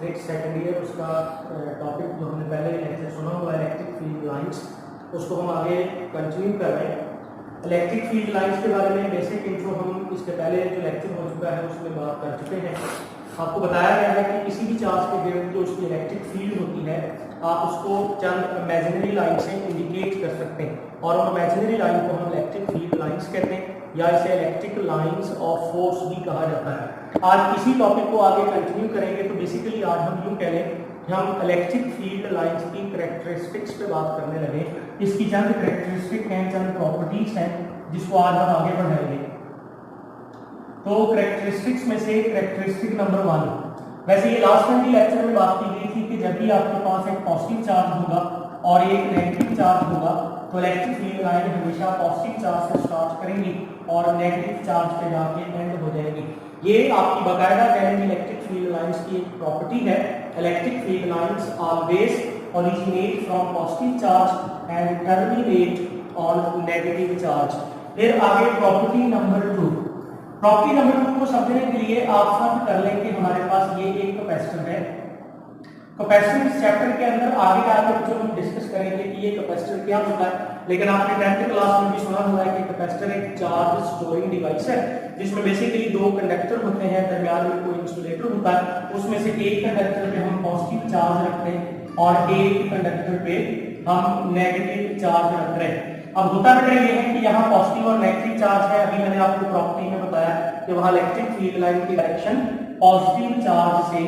Physics second year उसका topic जो हमने पहले लेक्चर सुना हुआ इलेक्ट्रिक फील्ड लाइंस, उसको हम आगे कंटिन्यू कर रहे हैं। इलेक्ट्रिक फील्ड लाइंस के बारे में बेसिक इंट्रो हम इसके पहले जो लेक्चर हो चुका है उसमें बात कर चुके हैं। आपको बताया गया है कि किसी भी चार्ज के गिर्द जो उसकी इलेक्ट्रिक फील्ड होती है आप उसको चंद इमेजिनरी लाइन से इंडिकेट कर सकते हैं और उन इमेजिनरी लाइन को हम इलेक्ट्रिक फील्ड लाइंस कहते हैं या इसे इलेक्ट्रिक लाइंस ऑफ फोर्स भी कहा जाता है। आज इसी टॉपिक को आगे कंटिन्यू करेंगे। तो बेसिकली आज हम यूँ कह लें कि हम इलेक्ट्रिक फील्ड लाइंस की करैक्टरिस्टिक्स पे बात करने लगे। इसकी चंद करैक्टरिस्टिक हैं, चंद प्रॉपर्टीज हैं जिसको आज हम आगे बढ़ाएंगे। तो करैक्टरिस्टिक्स में से करैक्टरिस्टिक नंबर 1, वैसे ये लास्ट टाइम की लेक्चर में बात की गई थी कि जब भी आपके पास एक पॉजिटिव चार्ज होगा और एक नेगेटिव चार्ज होगा तो इलेक्ट्रिक फील्ड लाइन हमेशा पॉजिटिव चार्ज से स्टार्ट करेंगी और नेगेटिव चार्ज पे जाके एंड हो जाएगी। ये आपकी बाकायदा कहने इलेक्ट्रिक फील्ड लाइंस की एक प्रॉपर्टी है। Electric field lines always originate from positive charge and terminate on negative charge. फिर आगे प्रॉपर्टी नंबर 2, प्रॉपर्टी नंबर 2 को समझने के लिए आप सब कर लें कि हमारे पास ये एक कैपेसिटर है। कैपेसिटर इस चैप्टर के अंदर आगे आकर जो हम डिस्कस करेंगे कि ये कैपेसिटर क्या होता है, लेकिन आपने 10th क्लास में भी सुना हुआ है कि कैपेसिटर एक चार्ज स्टोरिंग डिवाइस है जिसमें बेसिकली 2 कंडक्टर होते हैं, दरमियान में कोई इंसुलेटर होता है। उसमें से एक कंडक्टर पे हम पॉजिटिव चार्ज रखते हैं और एक कंडक्टर पे हम नेगेटिव चार्ज रख रहे हैं। अब होता बेटा ये है कि यहाँ पॉजिटिव और नेगेटिव चार्ज है। अभी मैंने आपको प्रॉपर्टी में बताया कि वहाँ इलेक्ट्रिक फील्ड लाइन की डायरेक्शन पॉजिटिव चार्ज से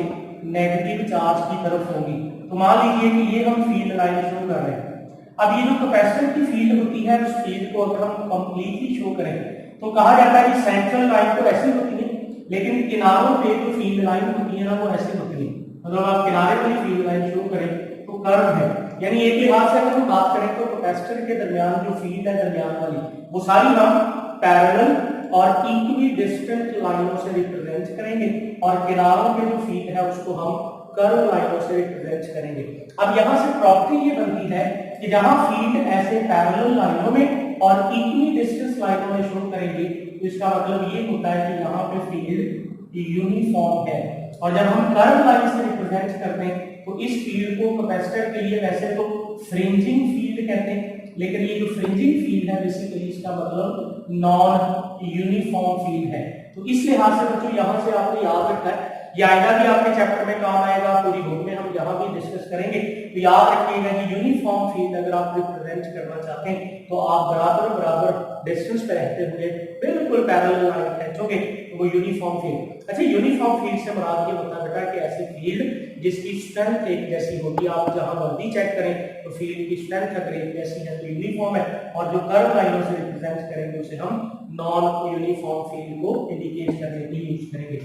नेगेटिव चार्ज की तरफ होगी। तो मान लीजिए कि ये हम फील्ड लाइन शो कर रहे हैं। अब ये जो कैपेसिटर की फील्ड होती है उस फील्ड को अगर हम कंप्लीटली शो करें तो कहा जाता है कि सेंट्रल लाइन तो ऐसी होती है लेकिन किनारों पे जो फील्ड लाइन होती है ना वो ऐसी होती है। मतलब आप किनारे वाली फील्ड लाइन शो करें तो कर्व है, यानी एक लिहाज से अगर हम बात करें तो कैपेसिटर के दरमियान जो फील्ड है दरमियान वाली वो सारी हम पैरेलल और इक्वली डिस्टेंट लाइनों से रिप्रेजेंट करेंगे और किनारों पे जो फील्ड है उसको हम कर्व लाइनों से रिप्रेजेंट करेंगे। अब यहाँ से प्रॉपर्टी ये बनती है कि जहां फील्ड ऐसे पैरेलल लाइनों में और इक्वली डिस्टेंस लाइनों में शो करेंगे तो इसका मतलब ये होता है कि यहाँ पे फील्ड यूनिफॉर्म है। और जब हम कर्व लाइन से रिप्रेजेंट करते हैं तो इस फील्ड को कैपेसिटर के लिए वैसे तो फ्रिंजिंग फील्ड कहते हैं, लेकिन ये जो फ्रिंजिंग फील्ड है बेसिकली इसका मतलब नॉन यूनिफॉर्म फील्ड है। तो इस लिहाज से बच्चों यहाँ से आपने याद रखना है, ये आएगा भी आपके चैप्टर में काम आएगा, पूरी बुक में हम यहाँ भी डिस्कस करेंगे। तो याद रखिएगा कि यूनिफॉर्म फील्ड अगर आप रिप्रेजेंट करना चाहते हैं तो आप बराबर डिस्टेंस पे रहते हुए बिल्कुल पैरेलल लाइन खींचोगे तो वो यूनिफॉर्म फील्ड। अच्छा, यूनिफॉर्म फील्ड से मुराद ये होता है बेटा कि ऐसी फील्ड जिसकी स्ट्रेंथ एक जैसी होगी। आप जहां वर्दी चेक करें तो फील्ड की स्ट्रेंथ अगर एक जैसी है तो यूनिफॉर्म है, और जो कर्व लाइनों से रिप्रेजेंट करेंगे उसे हम नॉन यूनिफॉर्म फील्ड को इंडिकेट करने के लिए यूज करेंगे।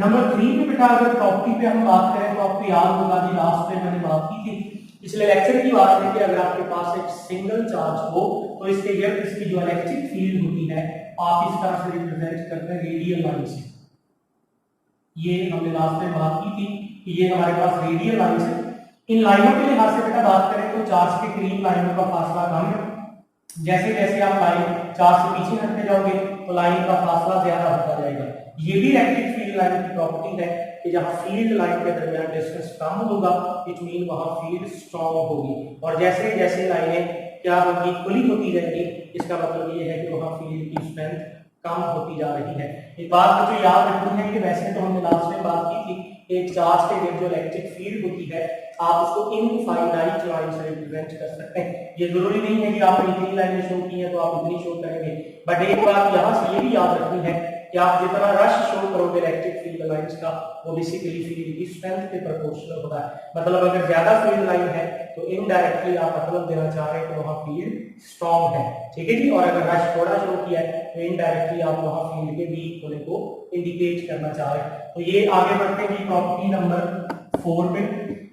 नंबर 3 पे बेटा अगर प्रॉपर्टी पे हम बात करें तो आपको याद होगा कि लास्ट में मैंने बात की थी, पिछले लेक्चर की बात है कि अगर आपके पास एक सिंगल चार्ज हो तो इसके गिर्द इसकी जो इलेक्ट्रिक फील्ड होती है आप इस तरह से रिप्रेजेंट करते हैं रेडियल लाइन से। ये हमने लास्ट में बात की थी कि ये हमारे पास रेडियल लाइन है। इन लाइनों के लिहाज से बेटा बात करें तो चार्ज के करीब लाइनों का फासला कम है, जैसे जैसे आप लाइन चार्ज से पीछे हटते जाओगे तो लाइन का फासला ज्यादा होता जाएगा। ये भी इलेक्ट्रिक फील्ड लाइन की प्रॉपर्टी है कि जहां फील्ड लाइन के दरमियान डिस्टेंस कम होगा इट मीन वहां फील्ड स्ट्रांग होगी, और जैसे जैसे लाइनें क्या होगी खुली होती जाएगी इसका मतलब ये है कि वहां फील्ड की स्ट्रेंथ कम होती जा रही है। एक बात मुझे याद रखनी है कि वैसे तो हमने लास्ट में बात की थी एक चार्ज के लिए जो इलेक्ट्रिक फील्ड होती है आप उसको इनफाइनाइट लाइन से रिप्रेजेंट कर सकते हैं। ये जरूरी नहीं है कि आपने इतनी लाइनें शो की है तो आप इतनी शो करेंगे, बट एक बात यहाँ से ये भी याद रखनी है कि आप जितना रश शो करोगे इलेक्ट्रिक फील्ड लाइंस का वो बेसिकली फील्ड की स्ट्रेंथ के प्रोपोर्शनल होता है। मतलब अगर ज्यादा फील्ड लाइन है तो इनडायरेक्टली आप मतलब देना चाह रहे हैं कि वहां फील्ड स्ट्रांग है, ठीक है जी। और अगर रश थोड़ा शो किया है तो इनडायरेक्टली आप वहां फील्ड के वीक होने को इंडिकेट करना चाह रहे हैं। तो ये आगे बढ़ते हैं प्रॉपर्टी नंबर 4 पे।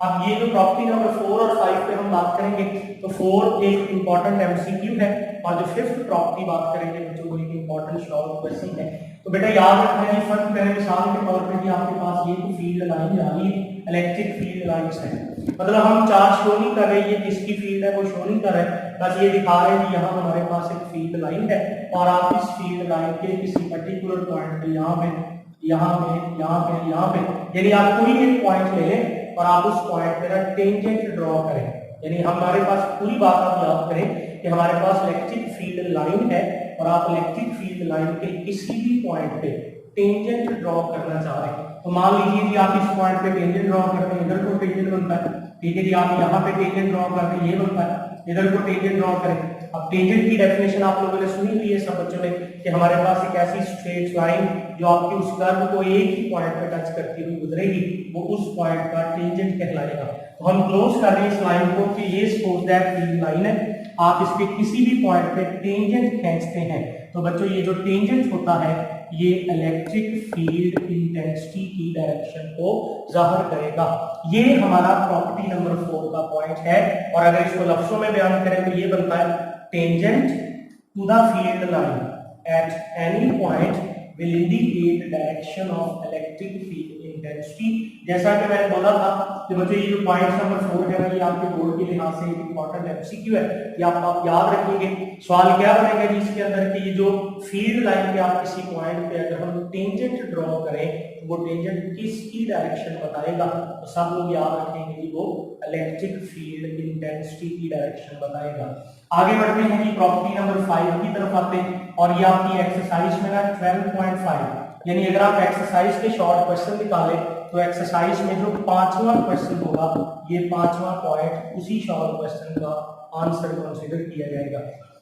अब ये जो प्रॉपर्टी नंबर 4 और 5 पे हम बात करेंगे तो 4 एक इंपॉर्टेंट एमसीक्यू है और जो 5th प्रॉपर्टी बात करेंगे जो वो एक इंपॉर्टेंट शॉर्ट क्वेश्चन है। तो बेटा याद रखना है फर्स्ट पहले मिसाल के तौर पे भी आपके पास ये तो फील्ड लाइन जा रही है, इलेक्ट्रिक फील्ड लाइंस है, मतलब हम चार्ज शो नहीं कर रहे, ये किसकी फील्ड है वो शो नहीं कर रहे, बस ये दिखा रहे हैं कि यहाँ हमारे पास एक फील्ड लाइन है और आप इस फील्ड लाइन के किसी पर्टिकुलर पॉइंट पे यहाँ पे यहाँ पे, यहाँ पे, यहाँ पे, यानी आप कोई एक पॉइंट ले लें और आप उस पॉइंट पे ना टेंजेंट ड्रॉ करें। यानी हमारे पास पूरी बात आप याद करें कि हमारे पास इलेक्ट्रिक फील्ड लाइन है और आप इलेक्ट्रिक फील्ड लाइन के किसी भी पॉइंट पे टेंजेंट ड्रॉ करना चाह रहे हैं। तो मान लीजिए कि आप इस पॉइंट पे टेंजेंट ड्रॉ करते हैं, इधर को टेंजेंट बनता है, ठीक है जी। आप यहाँ पे टेंजेंट ड्रॉ करते हैं, ये बनता है, इधर को टेंजेंट ड्रॉ करें। अब टेंजेंट की डेफिनेशन आप लोगों ने सुनी हुई है सब बच्चों ने कि हमारे पास एक ऐसी स्ट्रेट लाइन जो आपकी उस कर्व को एक ही पॉइंट पे टच करती हुई गुजरेगी, वो उस पॉइंट का टेंजेंट कहलाएगा। तो हम क्लोज कर रहे हैं इस लाइन को कि ये सपोज दैट फील्ड लाइन है, आप इसके किसी भी पॉइंट पे टेंजेंट खींचते हैं तो बच्चों ये जो टेंजेंट होता है ये इलेक्ट्रिक फील्ड इंटेंसिटी की डायरेक्शन को जाहिर करेगा। ये हमारा प्रॉपर्टी नंबर 4 का पॉइंट है। और अगर इसको लफ्जों में बयान करें तो ये बनता है tangent to the field line at any point will indicate direction of electric field intensity। जैसा कि मैंने बोला था कि बच्चों ये जो पॉइंट नंबर 4 है ये आपके बोर्ड के लिहाज से एक इंपॉर्टेंट एमसीक्यू है, ये आप याद रखेंगे। सवाल क्या बनेगा जी इसके अंदर कि ये जो फील्ड लाइन पे आप किसी पॉइंट पे अगर हम टेंजेंट ड्रॉ करें तो वो टेंजेंट किसकी डायरेक्शन बताएगा, तो सब लोग याद रखेंगे कि वो इलेक्ट्रिक फील्ड इंटेंसिटी की डायरेक्शन बताएगा। आगे बढ़ते हैं जी प्रॉपर्टी नंबर 5 की तरफ आते हैं और ये आपकी एक्सरसाइज में ना 12.5, यानी अगर आप एक्सरसाइज के शॉर्ट क्वेश्चन निकालें तो एक्सरसाइज में जो 5वां क्वेश्चन होगा ये 5वां पॉइंट उसी शॉर्ट क्वेश्चन का आंसर कंसीडर किया जाएगा।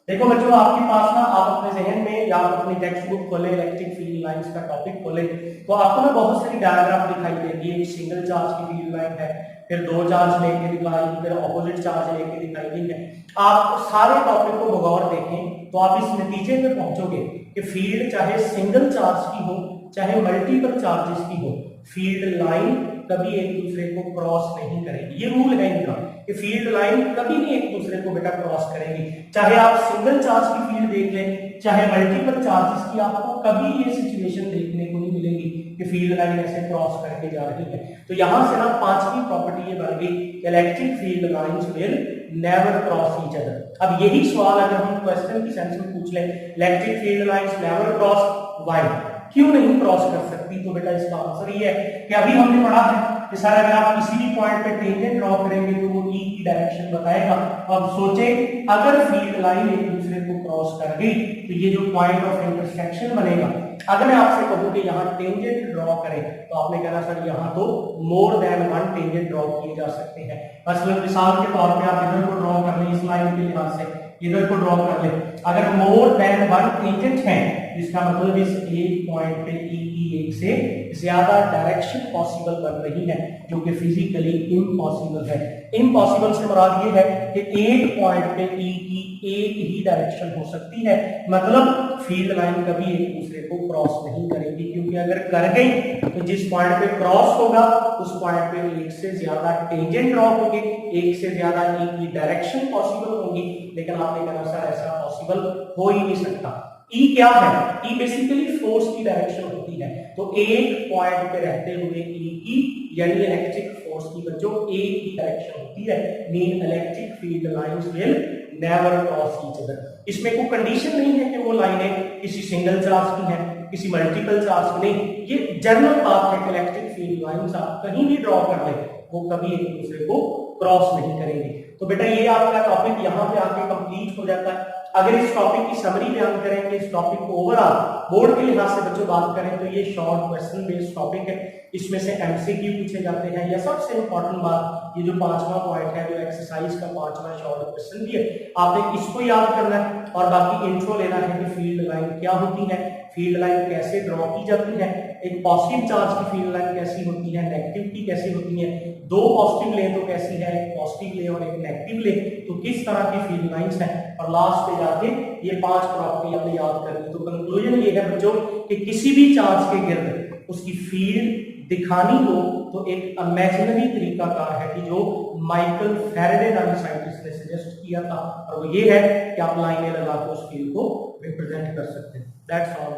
देखो बच्चों आपके पास ना आप अपने जहन में या आप अपनी टेक्स्ट बुक खोलें, इलेक्ट्रिक फील्ड लाइंस का टॉपिक खोलें तो आपको ना बहुत सारी डायग्राम दिखाई देगी। एक सिंगल चार्ज की फील्ड लाइन है, फिर 2 चार्ज लेके दिखाई, फिर ऑपोजिट चार्ज लेके दिखाई दी है। आप सारे टॉपिक को बगौर देखें तो आप इस नतीजे पे पहुंचोगे कि फील्ड चाहे सिंगल चार्ज की हो चाहे मल्टीपल चार्जेस की हो, फील्ड लाइन कभी एक दूसरे को क्रॉस नहीं करेगी। ये रूल है इनका कि फील्ड लाइन कभी भी एक दूसरे को बेटा क्रॉस करेगी। चाहे आप सिंगल चार्ज की फील्ड देख लें चाहे मल्टीपल चार्जेस की, आपको कभी ये सिचुएशन देखने को नहीं मिलेगी कि फील्ड लाइन ऐसे क्रॉस करके जा रही है। तो यहां से ना 5वीं प्रॉपर्टी ये बन गई, electric field lines will never cross each other. अब यही सवाल अगर हम क्वेश्चन की सेंस में पूछ लें, electric field lines never cross, why, क्यों नहीं क्रॉस कर सकती, तो बेटा इसका आंसर ये है कि अभी हमने पढ़ा है कि सर अगर आप किसी भी पॉइंट पे टेंजेंट ड्रॉ करेंगे तो वो ई की डायरेक्शन बताएगा। तो अब सोचें अगर फील्ड लाइन एक दूसरे को क्रॉस कर गई तो ये जो पॉइंट ऑफ इंटरसेक्शन बनेगा, अगर मैं आपसे कहूं कि यहाँ टेंजेंट ड्रॉ करें तो आपने कहना सर यहाँ तो मोर देन 1 टेंजेंट ड्रॉ किए जा सकते हैं। मसलन मिसाल के तौर पे आप इधर को ड्रॉ कर लें, इस लाइन के लिहाज से इधर को ड्रॉ कर ले, अगर मोर देन 1 टेंजेंट है इसका मतलब इस एक पॉइंट पे ई की एक से ज्यादा डायरेक्शन पॉसिबल बन रही है जो कि फिजिकली इम्पॉसिबल है। इम्पॉसिबल से मुराद ये है कि एक पॉइंट पे ई की एक ही डायरेक्शन हो सकती है, मतलब फील्ड लाइन कभी एक दूसरे को क्रॉस नहीं करेगी, क्योंकि अगर कर गई तो जिस पॉइंट पे क्रॉस होगा उस पॉइंट पे एक से ज्यादा टेंजेंट ड्रॉ होंगे, एक से ज्यादा ई की डायरेक्शन पॉसिबल होगी, लेकिन आपने कहा सर ऐसा पॉसिबल हो ही नहीं सकता। ई क्या है? ई बेसिकली फोर्स की डायरेक्शन होती है, तो एक पॉइंट पे रहते हुए ई की यानी इलेक्ट्रिक फोर्स की बच्चों एक ही डायरेक्शन होती है, mean electric field lines will never cross each other. इसमें कोई कंडीशन नहीं है कि वो लाइनें किसी सिंगल चार्ज की हैं, किसी मल्टीपल चार्ज की नहीं, ये जनरल बात है कि इलेक्ट्रिक फील्ड लाइंस आप कहीं भी ड्रॉ कर ले वो कभी एक दूसरे को क्रॉस नहीं करेंगे। तो बेटा ये आपका टॉपिक यहाँ पे आके कंप्लीट हो जाता है। अगर इस टॉपिक की समरी बयान करेंगे, इस टॉपिक को ओवरऑल बोर्ड के लिहाज से बच्चों बात करें तो ये शॉर्ट क्वेश्चन बेस्ड टॉपिक है, इसमें से एमसीक्यू पूछे जाते हैं। या सबसे इंपॉर्टेंट बात ये जो 5वां पॉइंट है जो एक्सरसाइज का 5वां शॉर्ट क्वेश्चन भी है, आपने इसको याद करना है और बाकी इंट्रो लेना है कि फील्ड लाइन क्या होती है, फील्ड लाइन कैसे ड्रॉ की जाती है, एक पॉजिटिव चार्ज की फील्ड लाइन कैसी होती है, नेगेटिव की कैसी होती है, 2 पॉजिटिव ले तो कैसी है, एक पॉजिटिव ले और एक नेगेटिव ले तो किस तरह की फील्ड लाइंस हैं, और लास्ट पे जाके ये 5 प्रॉपर्टी आपने याद करनी। तो कंक्लूजन ये है बच्चों कि किसी भी चार्ज के गिर्द उसकी फील्ड दिखानी हो तो एक इमेजिनरी तरीकाकार है कि जो माइकल फैराडे नामी साइंटिस्ट ने सजेस्ट किया था, और वो ये है कि आप लाइनें लगा के उस फील्ड को रिप्रेजेंट कर सकते हैं। That's all.